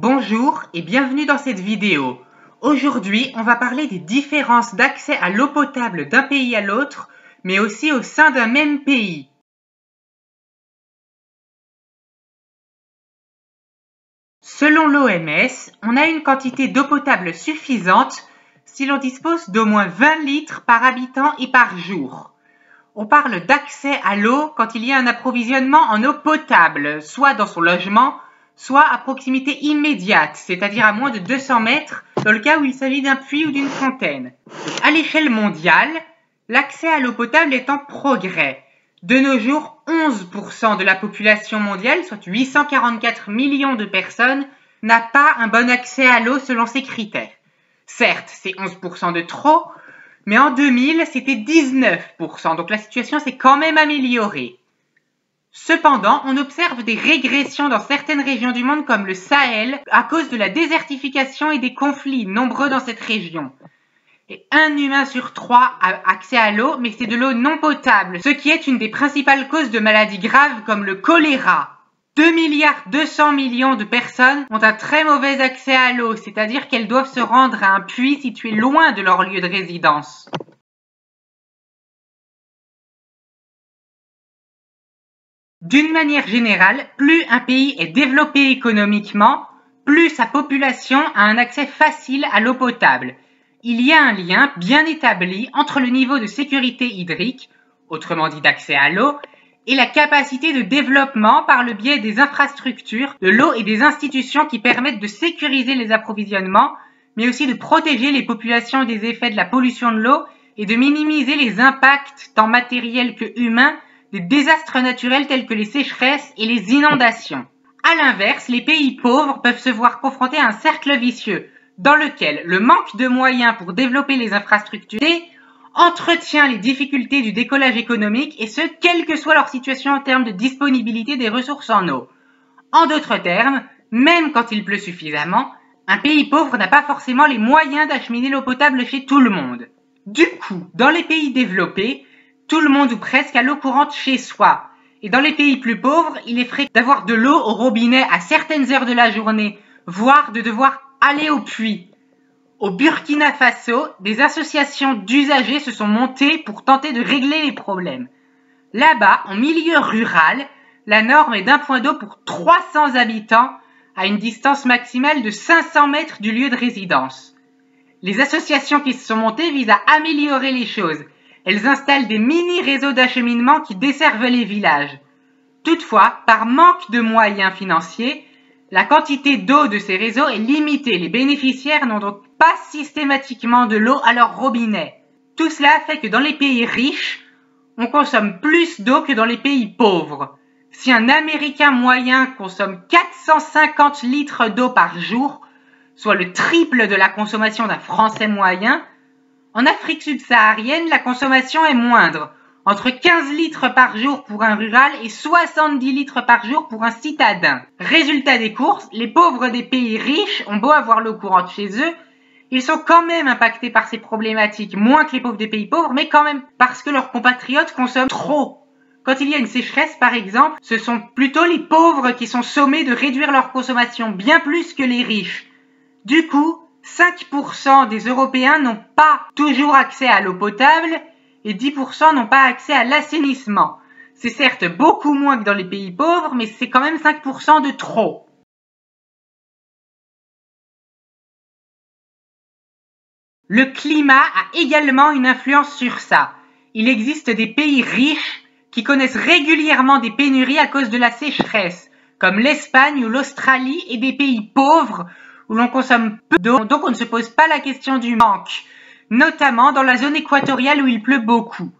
Bonjour et bienvenue dans cette vidéo. Aujourd'hui, on va parler des différences d'accès à l'eau potable d'un pays à l'autre, mais aussi au sein d'un même pays. Selon l'OMS, on a une quantité d'eau potable suffisante si l'on dispose d'au moins 20 litres par habitant et par jour. On parle d'accès à l'eau quand il y a un approvisionnement en eau potable, soit dans son logement, soit à proximité immédiate, c'est-à-dire à moins de 200 mètres, dans le cas où il s'agit d'un puits ou d'une fontaine. À l'échelle mondiale, l'accès à l'eau potable est en progrès. De nos jours, 11% de la population mondiale, soit 844 millions de personnes, n'a pas un bon accès à l'eau selon ces critères. Certes, c'est 11% de trop, mais en 2000, c'était 19%, donc la situation s'est quand même améliorée. Cependant, on observe des régressions dans certaines régions du monde comme le Sahel à cause de la désertification et des conflits nombreux dans cette région. Et un humain sur 3 a accès à l'eau, mais c'est de l'eau non potable, ce qui est une des principales causes de maladies graves comme le choléra. 2,2 milliards de personnes ont un très mauvais accès à l'eau, c'est-à-dire qu'elles doivent se rendre à un puits situé loin de leur lieu de résidence. D'une manière générale, plus un pays est développé économiquement, plus sa population a un accès facile à l'eau potable. Il y a un lien bien établi entre le niveau de sécurité hydrique, autrement dit d'accès à l'eau, et la capacité de développement par le biais des infrastructures, de l'eau et des institutions qui permettent de sécuriser les approvisionnements, mais aussi de protéger les populations des effets de la pollution de l'eau et de minimiser les impacts tant matériels que humains des désastres naturels tels que les sécheresses et les inondations. À l'inverse, les pays pauvres peuvent se voir confrontés à un cercle vicieux dans lequel le manque de moyens pour développer les infrastructures entretient les difficultés du décollage économique et ce, quelle que soit leur situation en termes de disponibilité des ressources en eau. En d'autres termes, même quand il pleut suffisamment, un pays pauvre n'a pas forcément les moyens d'acheminer l'eau potable chez tout le monde. Du coup, dans les pays développés, tout le monde ou presque a l'eau courante chez soi. Et dans les pays plus pauvres, il est fréquent d'avoir de l'eau au robinet à certaines heures de la journée, voire de devoir aller au puits. Au Burkina Faso, des associations d'usagers se sont montées pour tenter de régler les problèmes. Là-bas, en milieu rural, la norme est d'un point d'eau pour 300 habitants à une distance maximale de 500 mètres du lieu de résidence. Les associations qui se sont montées visent à améliorer les choses. Elles installent des mini-réseaux d'acheminement qui desservent les villages. Toutefois, par manque de moyens financiers, la quantité d'eau de ces réseaux est limitée. Les bénéficiaires n'ont donc pas systématiquement de l'eau à leur robinet. Tout cela fait que dans les pays riches, on consomme plus d'eau que dans les pays pauvres. Si un Américain moyen consomme 450 litres d'eau par jour, soit le triple de la consommation d'un Français moyen, en Afrique subsaharienne, la consommation est moindre, entre 15 litres par jour pour un rural et 70 litres par jour pour un citadin. Résultat des courses, les pauvres des pays riches ont beau avoir l'eau courante chez eux, ils sont quand même impactés par ces problématiques, moins que les pauvres des pays pauvres, mais quand même, parce que leurs compatriotes consomment trop. Quand il y a une sécheresse, par exemple, ce sont plutôt les pauvres qui sont sommés de réduire leur consommation, bien plus que les riches. Du coup, 5% des Européens n'ont pas toujours accès à l'eau potable et 10% n'ont pas accès à l'assainissement. C'est certes beaucoup moins que dans les pays pauvres, mais c'est quand même 5% de trop. Le climat a également une influence sur ça. Il existe des pays riches qui connaissent régulièrement des pénuries à cause de la sécheresse, comme l'Espagne ou l'Australie, et des pays pauvres où l'on consomme peu d'eau, donc on ne se pose pas la question du manque, notamment dans la zone équatoriale où il pleut beaucoup.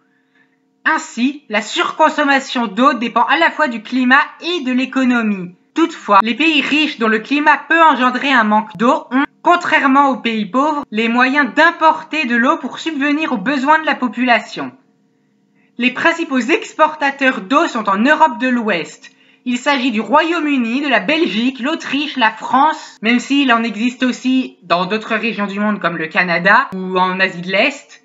Ainsi, la surconsommation d'eau dépend à la fois du climat et de l'économie. Toutefois, les pays riches dont le climat peut engendrer un manque d'eau ont, contrairement aux pays pauvres, les moyens d'importer de l'eau pour subvenir aux besoins de la population. Les principaux exportateurs d'eau sont en Europe de l'Ouest. Il s'agit du Royaume-Uni, de la Belgique, l'Autriche, la France, même s'il en existe aussi dans d'autres régions du monde comme le Canada ou en Asie de l'Est.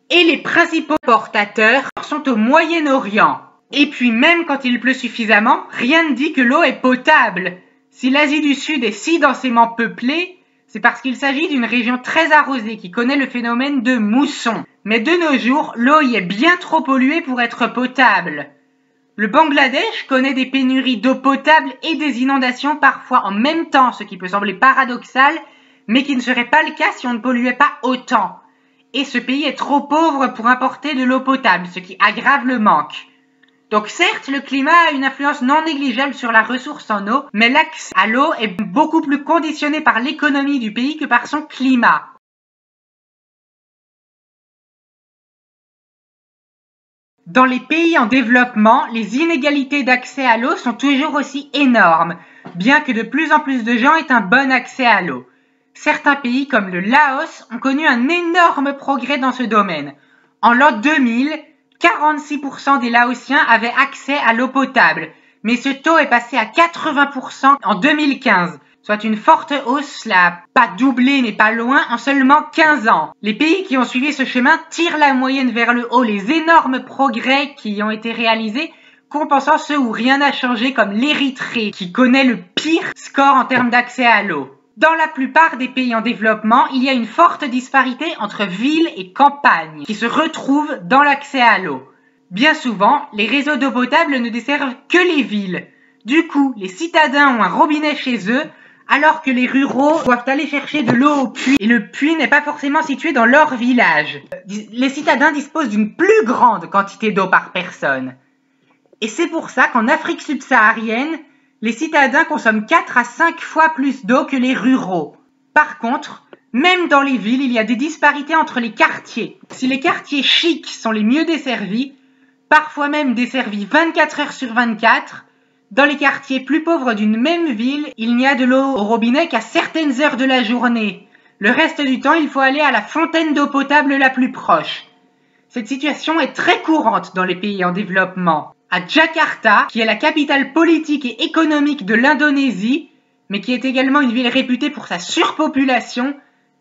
Et les principaux portateurs sont au Moyen-Orient. Et puis même quand il pleut suffisamment, rien ne dit que l'eau est potable. Si l'Asie du Sud est si densément peuplée, c'est parce qu'il s'agit d'une région très arrosée qui connaît le phénomène de mousson. Mais de nos jours, l'eau y est bien trop polluée pour être potable. Le Bangladesh connaît des pénuries d'eau potable et des inondations parfois en même temps, ce qui peut sembler paradoxal, mais qui ne serait pas le cas si on ne polluait pas autant. Et ce pays est trop pauvre pour importer de l'eau potable, ce qui aggrave le manque. Donc certes, le climat a une influence non négligeable sur la ressource en eau, mais l'accès à l'eau est beaucoup plus conditionné par l'économie du pays que par son climat. Dans les pays en développement, les inégalités d'accès à l'eau sont toujours aussi énormes, bien que de plus en plus de gens aient un bon accès à l'eau. Certains pays comme le Laos ont connu un énorme progrès dans ce domaine. En l'an 2000, 46% des Laotiens avaient accès à l'eau potable, mais ce taux est passé à 80% en 2015, soit une forte hausse, cela pas doublé mais pas loin, en seulement 15 ans. Les pays qui ont suivi ce chemin tirent la moyenne vers le haut, les énormes progrès qui ont été réalisés, compensant ceux où rien n'a changé comme l'Érythrée, qui connaît le pire score en termes d'accès à l'eau. Dans la plupart des pays en développement, il y a une forte disparité entre villes et campagnes qui se retrouvent dans l'accès à l'eau. Bien souvent, les réseaux d'eau potable ne desservent que les villes. Du coup, les citadins ont un robinet chez eux, alors que les ruraux doivent aller chercher de l'eau au puits, et le puits n'est pas forcément situé dans leur village. Les citadins disposent d'une plus grande quantité d'eau par personne. Et c'est pour ça qu'en Afrique subsaharienne, les citadins consomment 4 à 5 fois plus d'eau que les ruraux. Par contre, même dans les villes, il y a des disparités entre les quartiers. Si les quartiers chics sont les mieux desservis, parfois même desservis 24 heures sur 24, dans les quartiers plus pauvres d'une même ville, il n'y a de l'eau au robinet qu'à certaines heures de la journée. Le reste du temps, il faut aller à la fontaine d'eau potable la plus proche. Cette situation est très courante dans les pays en développement. À Jakarta, qui est la capitale politique et économique de l'Indonésie, mais qui est également une ville réputée pour sa surpopulation,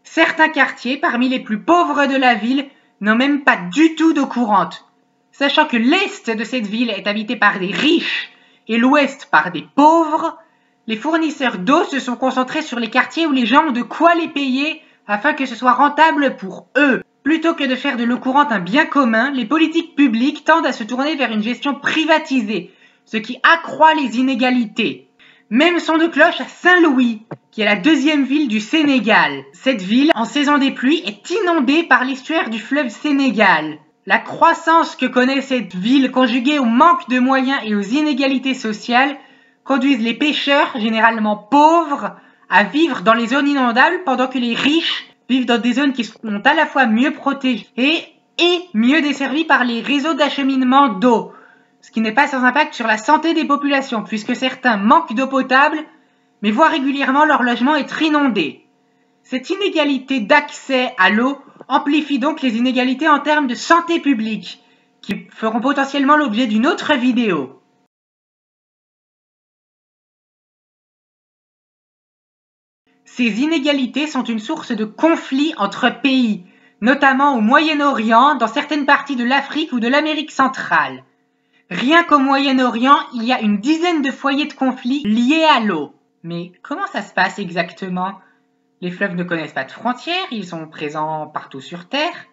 certains quartiers, parmi les plus pauvres de la ville, n'ont même pas du tout d'eau courante. Sachant que l'est de cette ville est habité par des riches et l'ouest par des pauvres, les fournisseurs d'eau se sont concentrés sur les quartiers où les gens ont de quoi les payer afin que ce soit rentable pour eux. Plutôt que de faire de l'eau courante un bien commun, les politiques publiques tendent à se tourner vers une gestion privatisée, ce qui accroît les inégalités. Même son de cloche à Saint-Louis, qui est la deuxième ville du Sénégal. Cette ville, en saison des pluies, est inondée par l'estuaire du fleuve Sénégal. La croissance que connaît cette ville, conjuguée au manque de moyens et aux inégalités sociales, conduisent les pêcheurs, généralement pauvres, à vivre dans les zones inondables pendant que les riches vivent dans des zones qui sont à la fois mieux protégées et mieux desservies par les réseaux d'acheminement d'eau, ce qui n'est pas sans impact sur la santé des populations, puisque certains manquent d'eau potable, mais voient régulièrement leur logement être inondé. Cette inégalité d'accès à l'eau amplifie donc les inégalités en termes de santé publique, qui feront potentiellement l'objet d'une autre vidéo. Ces inégalités sont une source de conflits entre pays, notamment au Moyen-Orient, dans certaines parties de l'Afrique ou de l'Amérique centrale. Rien qu'au Moyen-Orient, il y a une dizaine de foyers de conflits liés à l'eau. Mais comment ça se passe exactement? Les fleuves ne connaissent pas de frontières, ils sont présents partout sur Terre?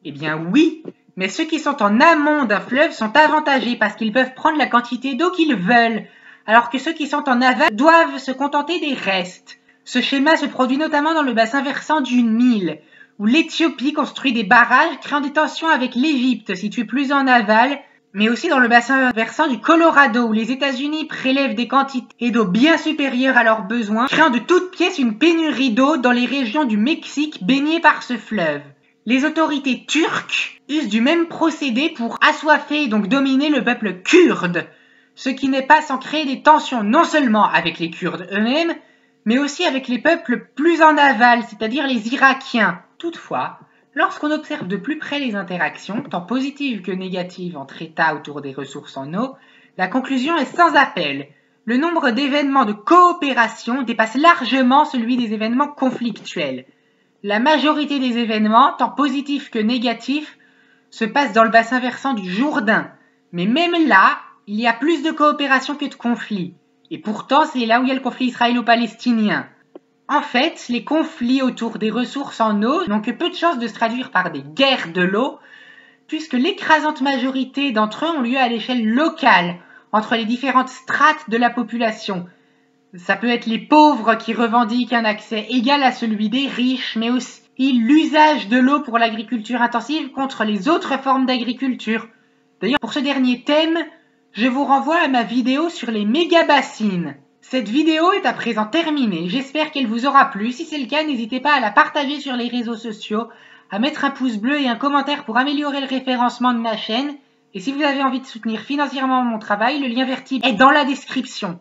Eh bien oui, mais ceux qui sont en amont d'un fleuve sont avantagés parce qu'ils peuvent prendre la quantité d'eau qu'ils veulent, alors que ceux qui sont en aval doivent se contenter des restes. Ce schéma se produit notamment dans le bassin versant du Nil, où l'Éthiopie construit des barrages créant des tensions avec l'Égypte, située plus en aval, mais aussi dans le bassin versant du Colorado, où les États-Unis prélèvent des quantités d'eau bien supérieures à leurs besoins, créant de toutes pièces une pénurie d'eau dans les régions du Mexique baignées par ce fleuve. Les autorités turques usent du même procédé pour assoiffer et donc dominer le peuple kurde, ce qui n'est pas sans créer des tensions non seulement avec les Kurdes eux-mêmes, mais aussi avec les peuples plus en aval, c'est-à-dire les Irakiens. Toutefois, lorsqu'on observe de plus près les interactions, tant positives que négatives entre États autour des ressources en eau, la conclusion est sans appel. Le nombre d'événements de coopération dépasse largement celui des événements conflictuels. La majorité des événements, tant positifs que négatifs, se passent dans le bassin versant du Jourdain. Mais même là, il y a plus de coopération que de conflits. Et pourtant, c'est là où il y a le conflit israélo-palestinien. En fait, les conflits autour des ressources en eau n'ont que peu de chances de se traduire par des guerres de l'eau, puisque l'écrasante majorité d'entre eux ont lieu à l'échelle locale, entre les différentes strates de la population. Ça peut être les pauvres qui revendiquent un accès égal à celui des riches, mais aussi l'usage de l'eau pour l'agriculture intensive contre les autres formes d'agriculture. D'ailleurs, pour ce dernier thème, je vous renvoie à ma vidéo sur les méga-bassines. Cette vidéo est à présent terminée, j'espère qu'elle vous aura plu. Si c'est le cas, n'hésitez pas à la partager sur les réseaux sociaux, à mettre un pouce bleu et un commentaire pour améliorer le référencement de ma chaîne. Et si vous avez envie de soutenir financièrement mon travail, le lien vers Tipeee est dans la description.